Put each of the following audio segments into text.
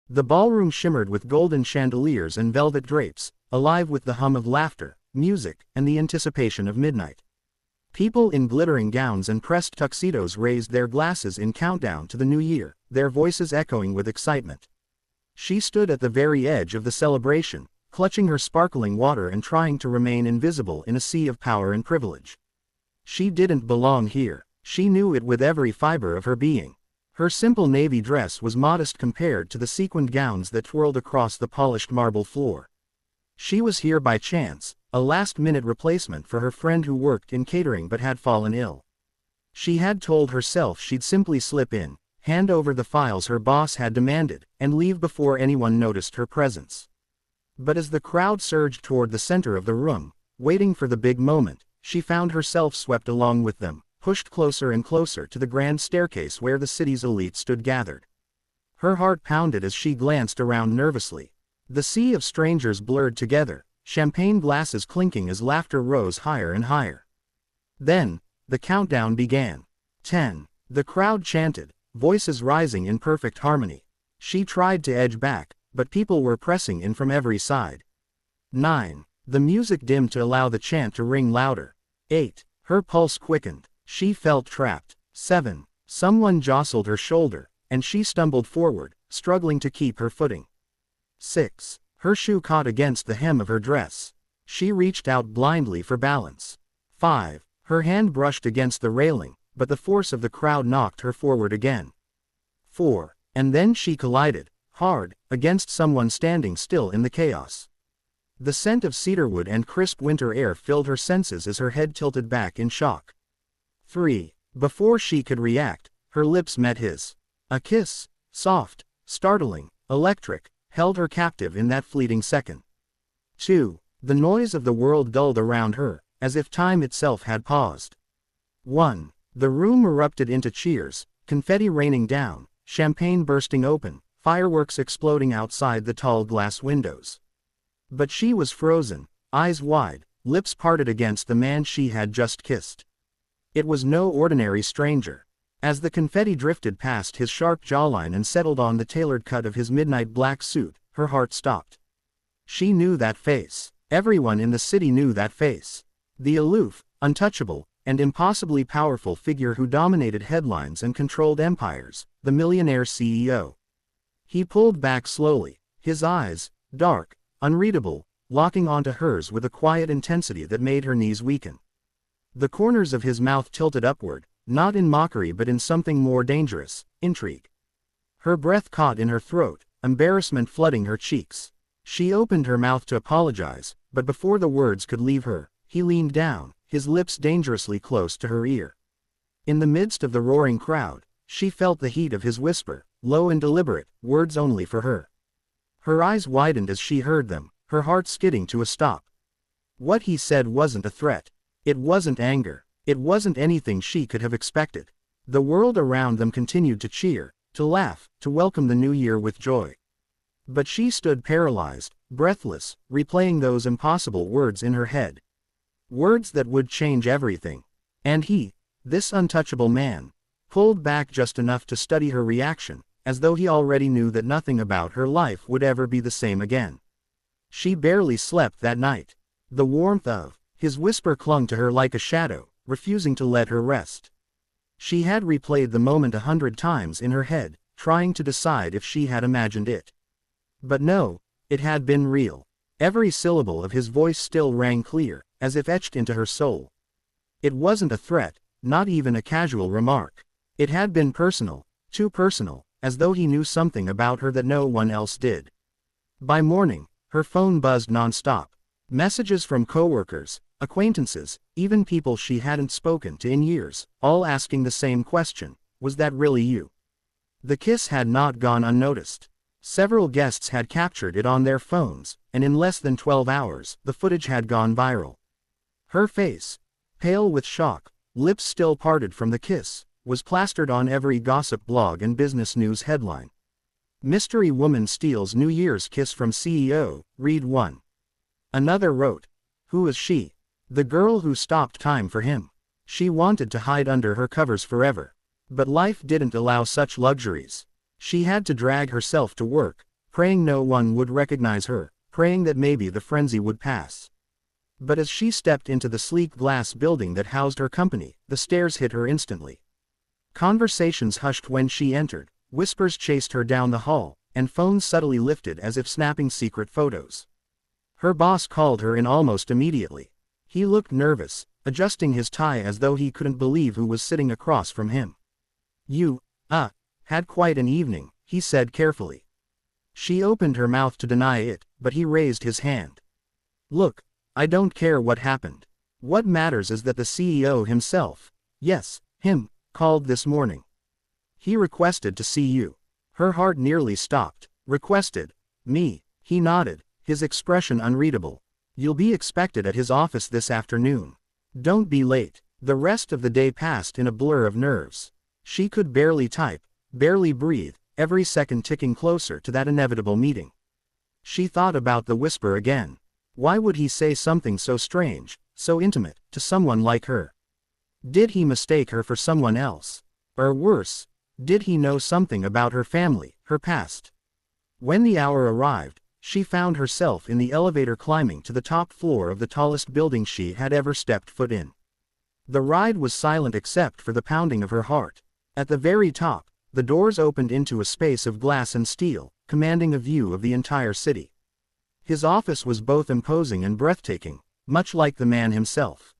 The ballroom shimmered with golden chandeliers and velvet drapes, alive with the hum of laughter, music, and the anticipation of midnight. People in glittering gowns and pressed tuxedos raised their glasses in countdown to the new year, their voices echoing with excitement. She stood at the very edge of the celebration, clutching her sparkling water and trying to remain invisible in a sea of power and privilege. She didn't belong here. She knew it with every fiber of her being. Her simple navy dress was modest compared to the sequined gowns that twirled across the polished marble floor. She was here by chance, a last-minute replacement for her friend who worked in catering but had fallen ill. She had told herself she'd simply slip in, hand over the files her boss had demanded, and leave before anyone noticed her presence. But as the crowd surged toward the center of the room, waiting for the big moment, she found herself swept along with them, pushed closer and closer to the grand staircase where the city's elite stood gathered. Her heart pounded as she glanced around nervously. The sea of strangers blurred together, champagne glasses clinking as laughter rose higher and higher. Then, the countdown began. 10. The crowd chanted, voices rising in perfect harmony. She tried to edge back, but people were pressing in from every side. 9. The music dimmed to allow the chant to ring louder. 8. Her pulse quickened. She felt trapped. 7. Someone jostled her shoulder, and she stumbled forward, struggling to keep her footing. 6. Her shoe caught against the hem of her dress. She reached out blindly for balance. 5. Her hand brushed against the railing, but the force of the crowd knocked her forward again. 4. And then she collided, hard, against someone standing still in the chaos. The scent of cedarwood and crisp winter air filled her senses as her head tilted back in shock. 3. Before she could react, her lips met his. A kiss, soft, startling, electric, held her captive in that fleeting second. 2. The noise of the world dulled around her, as if time itself had paused. 1. The room erupted into cheers, confetti raining down, champagne bursting open, fireworks exploding outside the tall glass windows. But she was frozen, eyes wide, lips parted against the man she had just kissed. It was no ordinary stranger. As the confetti drifted past his sharp jawline and settled on the tailored cut of his midnight black suit, her heart stopped. She knew that face. Everyone in the city knew that face. The aloof, untouchable, and impossibly powerful figure who dominated headlines and controlled empires, the Millionaire CEO. He pulled back slowly, his eyes, dark, unreadable, locking onto hers with a quiet intensity that made her knees weaken. The corners of his mouth tilted upward, not in mockery but in something more dangerous, intrigue. Her breath caught in her throat, embarrassment flooding her cheeks. She opened her mouth to apologize, but before the words could leave her, he leaned down, his lips dangerously close to her ear. In the midst of the roaring crowd, she felt the heat of his whisper, low and deliberate, words only for her. Her eyes widened as she heard them, her heart skidding to a stop. What he said wasn't a threat. It wasn't anger. It wasn't anything she could have expected. The world around them continued to cheer, to laugh, to welcome the new year with joy. But she stood paralyzed, breathless, replaying those impossible words in her head. Words that would change everything. And he, this untouchable man, pulled back just enough to study her reaction, as though he already knew that nothing about her life would ever be the same again. She barely slept that night. The warmth of his whisper clung to her like a shadow, refusing to let her rest. She had replayed the moment 100 times in her head, trying to decide if she had imagined it. But no, it had been real. Every syllable of his voice still rang clear, as if etched into her soul. It wasn't a threat, not even a casual remark. It had been personal, too personal, as though he knew something about her that no one else did. By morning, her phone buzzed nonstop. Messages from coworkers, acquaintances, even people she hadn't spoken to in years, all asking the same question, was that really you? The kiss had not gone unnoticed. Several guests had captured it on their phones, and in less than 12 hours, the footage had gone viral. Her face, pale with shock, lips still parted from the kiss, was plastered on every gossip blog and business news headline. Mystery woman steals New Year's kiss from CEO, read one. Another wrote, "Who is she? The girl who stopped time for him." She wanted to hide under her covers forever. But life didn't allow such luxuries. She had to drag herself to work, praying no one would recognize her, praying that maybe the frenzy would pass. But as she stepped into the sleek glass building that housed her company, the stares hit her instantly. Conversations hushed when she entered, whispers chased her down the hall, and phones subtly lifted as if snapping secret photos. Her boss called her in almost immediately. He looked nervous, adjusting his tie as though he couldn't believe who was sitting across from him. "You, had quite an evening," he said carefully. She opened her mouth to deny it, but he raised his hand. "Look, I don't care what happened. What matters is that the CEO himself, yes, him, called this morning. He requested to see you." Her heart nearly stopped. "Requested? Me?" He nodded, his expression unreadable. "You'll be expected at his office this afternoon. Don't be late." The rest of the day passed in a blur of nerves. She could barely type, barely breathe, every second ticking closer to that inevitable meeting. She thought about the whisper again. Why would he say something so strange, so intimate, to someone like her? Did he mistake her for someone else? Or worse, did he know something about her family, her past? When the hour arrived, she found herself in the elevator climbing to the top floor of the tallest building she had ever stepped foot in. The ride was silent except for the pounding of her heart. At the very top, the doors opened into a space of glass and steel, commanding a view of the entire city. His office was both imposing and breathtaking, much like the man himself.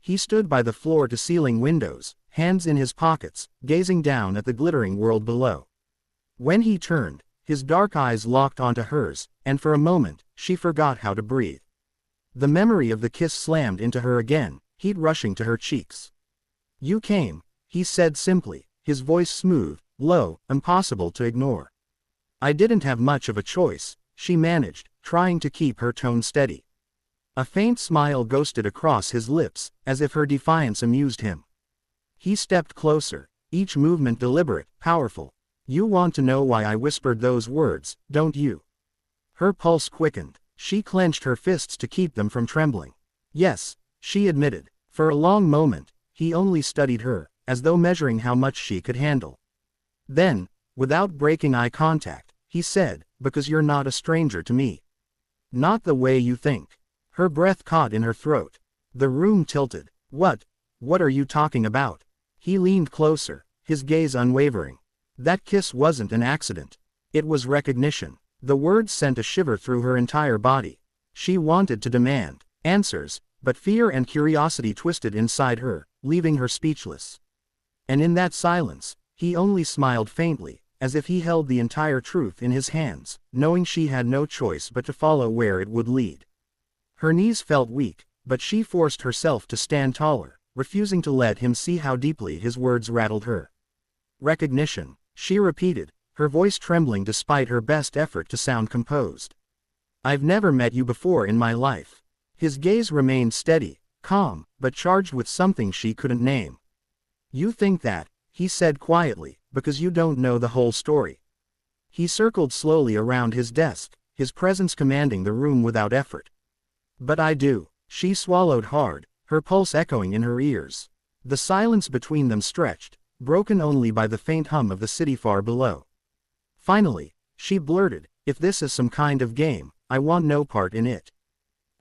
He stood by the floor-to-ceiling windows, hands in his pockets, gazing down at the glittering world below. When he turned, his dark eyes locked onto hers, and for a moment, she forgot how to breathe. The memory of the kiss slammed into her again, heat rushing to her cheeks. "You came," he said simply, his voice smooth, low, impossible to ignore. "I didn't have much of a choice," she managed, trying to keep her tone steady. A faint smile ghosted across his lips, as if her defiance amused him. He stepped closer, each movement deliberate, powerful. "You want to know why I whispered those words, don't you?" Her pulse quickened. She clenched her fists to keep them from trembling. "Yes," she admitted. For a long moment, he only studied her, as though measuring how much she could handle. Then, without breaking eye contact, he said, "Because you're not a stranger to me. Not the way you think." Her breath caught in her throat. The room tilted. What are you talking about?" He leaned closer, his gaze unwavering. "That kiss wasn't an accident. It was recognition." The words sent a shiver through her entire body. She wanted to demand answers, but fear and curiosity twisted inside her, leaving her speechless. And in that silence, he only smiled faintly, as if he held the entire truth in his hands, knowing she had no choice but to follow where it would lead. Her knees felt weak, but she forced herself to stand taller, refusing to let him see how deeply his words rattled her. "Recognition," she repeated, her voice trembling despite her best effort to sound composed. "I've never met you before in my life." His gaze remained steady, calm, but charged with something she couldn't name. "You think that," he said quietly, "because you don't know the whole story." He circled slowly around his desk, his presence commanding the room without effort. "But I do." She swallowed hard, her pulse echoing in her ears. The silence between them stretched, broken only by the faint hum of the city far below. Finally, she blurted, "If this is some kind of game, I want no part in it.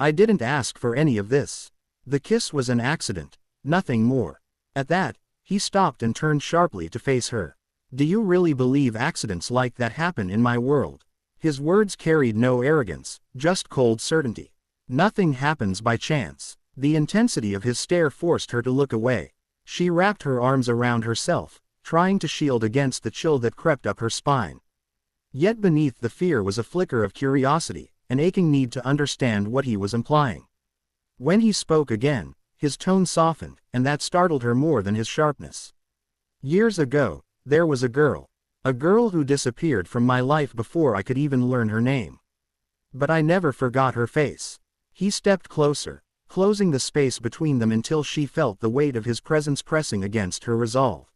I didn't ask for any of this. The kiss was an accident, nothing more." At that, he stopped and turned sharply to face her. "Do you really believe accidents like that happen in my world?" His words carried no arrogance, just cold certainty. "Nothing happens by chance." The intensity of his stare forced her to look away. She wrapped her arms around herself, trying to shield against the chill that crept up her spine. Yet beneath the fear was a flicker of curiosity, an aching need to understand what he was implying. When he spoke again, his tone softened, and that startled her more than his sharpness. "Years ago, there was a girl who disappeared from my life before I could even learn her name. But I never forgot her face." He stepped closer, closing the space between them until she felt the weight of his presence pressing against her resolve.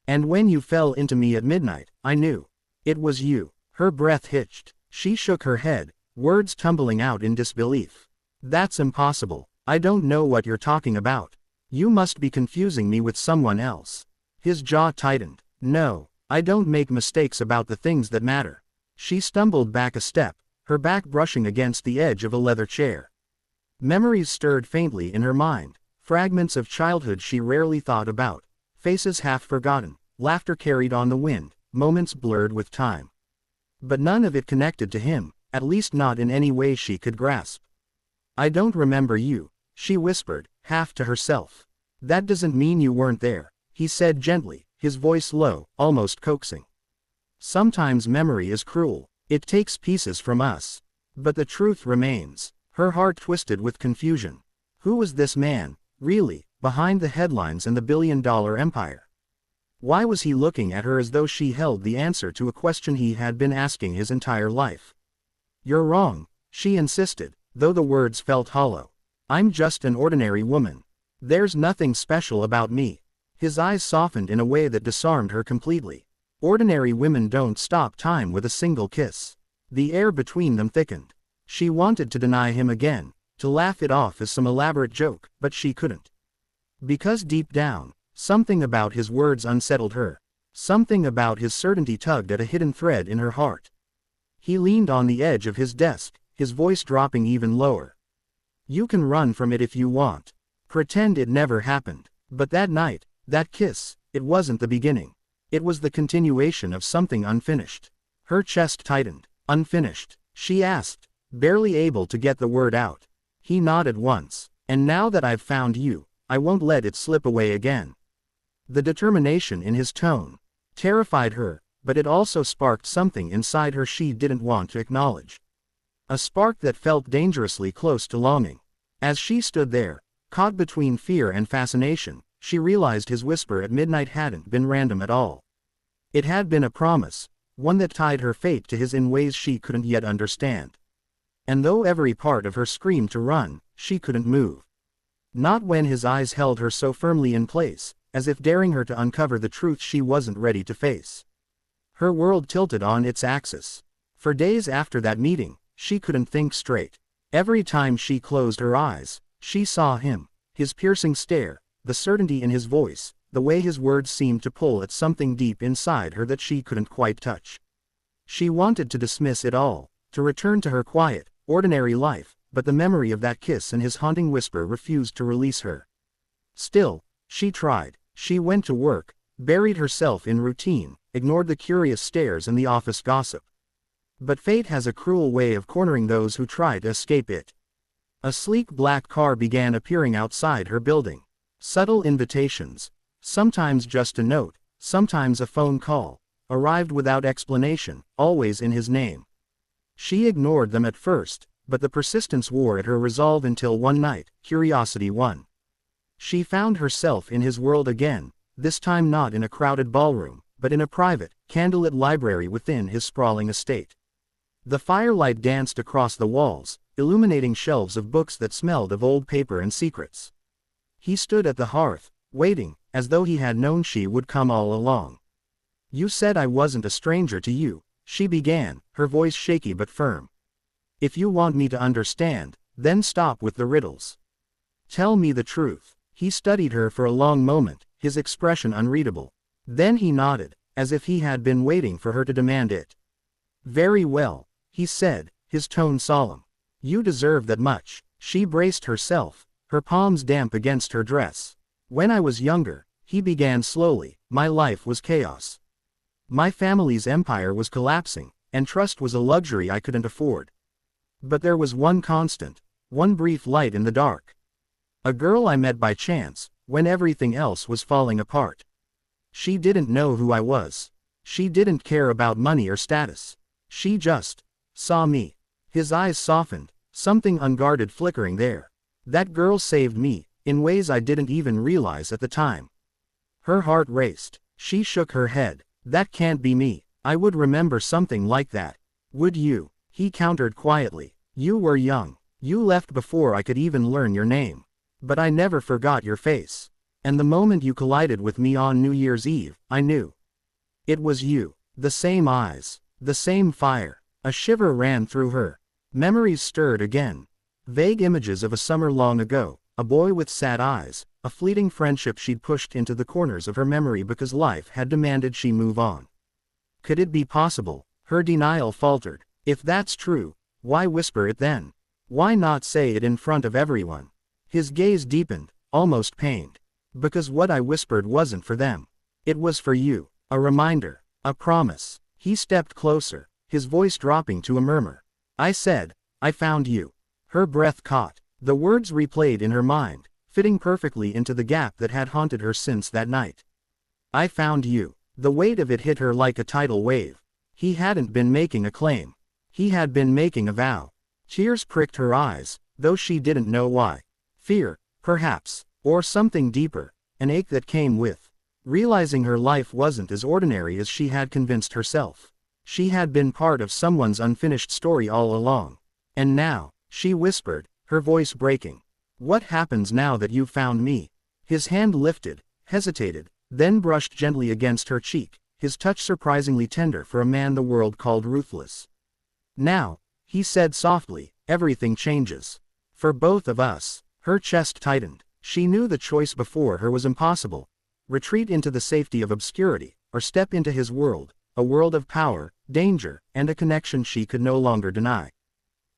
"And when you fell into me at midnight, I knew. It was you." Her breath hitched. She shook her head, words tumbling out in disbelief. "That's impossible. I don't know what you're talking about. You must be confusing me with someone else." His jaw tightened. "No, I don't make mistakes about the things that matter." She stumbled back a step, her back brushing against the edge of a leather chair. Memories stirred faintly in her mind, fragments of childhood she rarely thought about, faces half forgotten, laughter carried on the wind, moments blurred with time. But none of it connected to him, at least not in any way she could grasp. "I don't remember you," she whispered, half to herself. "That doesn't mean you weren't there," he said gently, his voice low, almost coaxing. "Sometimes memory is cruel. It takes pieces from us. But the truth remains." Her heart twisted with confusion. Who was this man, really, behind the headlines and the billion-dollar empire? Why was he looking at her as though she held the answer to a question he had been asking his entire life? "You're wrong," she insisted, though the words felt hollow. "I'm just an ordinary woman. There's nothing special about me." His eyes softened in a way that disarmed her completely. Ordinary women don't stop time with a single kiss. The air between them thickened. She wanted to deny him again, to laugh it off as some elaborate joke, but she couldn't. Because deep down, something about his words unsettled her. Something about his certainty tugged at a hidden thread in her heart. He leaned on the edge of his desk, his voice dropping even lower. "You can run from it if you want. Pretend it never happened. But that night, that kiss, it wasn't the beginning. It was the continuation of something unfinished." Her chest tightened. "Unfinished?" she asked, barely able to get the word out. He nodded once. "And now that I've found you, I won't let it slip away again." The determination in his tone terrified her, but it also sparked something inside her she didn't want to acknowledge. A spark that felt dangerously close to longing. As she stood there, caught between fear and fascination, she realized his whisper at midnight hadn't been random at all. It had been a promise, one that tied her fate to his in ways she couldn't yet understand. And though every part of her screamed to run, she couldn't move. Not when his eyes held her so firmly in place, as if daring her to uncover the truth she wasn't ready to face. Her world tilted on its axis. For days after that meeting, she couldn't think straight. Every time she closed her eyes, she saw him, his piercing stare, the certainty in his voice, the way his words seemed to pull at something deep inside her that she couldn't quite touch. She wanted to dismiss it all, to return to her quiet, ordinary life, but the memory of that kiss and his haunting whisper refused to release her. Still, she tried. She went to work, buried herself in routine, ignored the curious stares and the office gossip. But fate has a cruel way of cornering those who try to escape it. A sleek black car began appearing outside her building. Subtle invitations, sometimes just a note, sometimes a phone call, arrived without explanation, always in his name. She ignored them at first, but the persistence wore at her resolve until one night, curiosity won. She found herself in his world again, this time not in a crowded ballroom, but in a private, candlelit library within his sprawling estate. The firelight danced across the walls, illuminating shelves of books that smelled of old paper and secrets. He stood at the hearth, waiting, as though he had known she would come all along. "You said I wasn't a stranger to you," she began, her voice shaky but firm. "If you want me to understand, then stop with the riddles. Tell me the truth." He studied her for a long moment, his expression unreadable. Then he nodded, as if he had been waiting for her to demand it. "Very well," he said, his tone solemn. "You deserve that much." She braced herself, her palms damp against her dress. "When I was younger," he began slowly, "my life was chaos. My family's empire was collapsing, and trust was a luxury I couldn't afford. But there was one constant, one brief light in the dark. A girl I met by chance, when everything else was falling apart. She didn't know who I was. She didn't care about money or status. She just saw me." His eyes softened, something unguarded flickering there. "That girl saved me, in ways I didn't even realize at the time." Her heart raced. She shook her head. "That can't be me. I would remember something like that. Would you?" He countered quietly. "You were young. You left before I could even learn your name. But I never forgot your face. And the moment you collided with me on New Year's Eve, I knew. It was you. The same eyes. The same fire." A shiver ran through her. Memories stirred again. Vague images of a summer long ago, a boy with sad eyes, a fleeting friendship she'd pushed into the corners of her memory because life had demanded she move on. Could it be possible? Her denial faltered. If that's true, why whisper it then? Why not say it in front of everyone? His gaze deepened, almost pained. Because what I whispered wasn't for them. It was for you. A reminder. A promise. He stepped closer, his voice dropping to a murmur. I said, I found you. Her breath caught. The words replayed in her mind, fitting perfectly into the gap that had haunted her since that night. I found you. The weight of it hit her like a tidal wave. He hadn't been making a claim. He had been making a vow. Tears pricked her eyes, though she didn't know why. Fear, perhaps, or something deeper, an ache that came with realizing her life wasn't as ordinary as she had convinced herself. She had been part of someone's unfinished story all along. And now, she whispered, her voice breaking. What happens now that you've found me? His hand lifted, hesitated, then brushed gently against her cheek, his touch surprisingly tender for a man the world called ruthless. Now, he said softly, everything changes. For both of us. Her chest tightened. She knew the choice before her was impossible. Retreat into the safety of obscurity, or step into his world, a world of power, danger, and a connection she could no longer deny.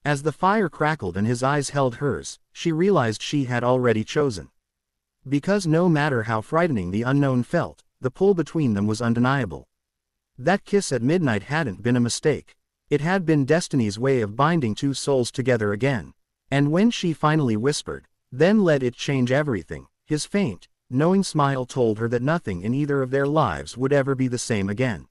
As the fire crackled and his eyes held hers, she realized she had already chosen. Because no matter how frightening the unknown felt, the pull between them was undeniable. That kiss at midnight hadn't been a mistake. It had been destiny's way of binding two souls together again. And when she finally whispered, then let it change everything, his faint, knowing smile told her that nothing in either of their lives would ever be the same again.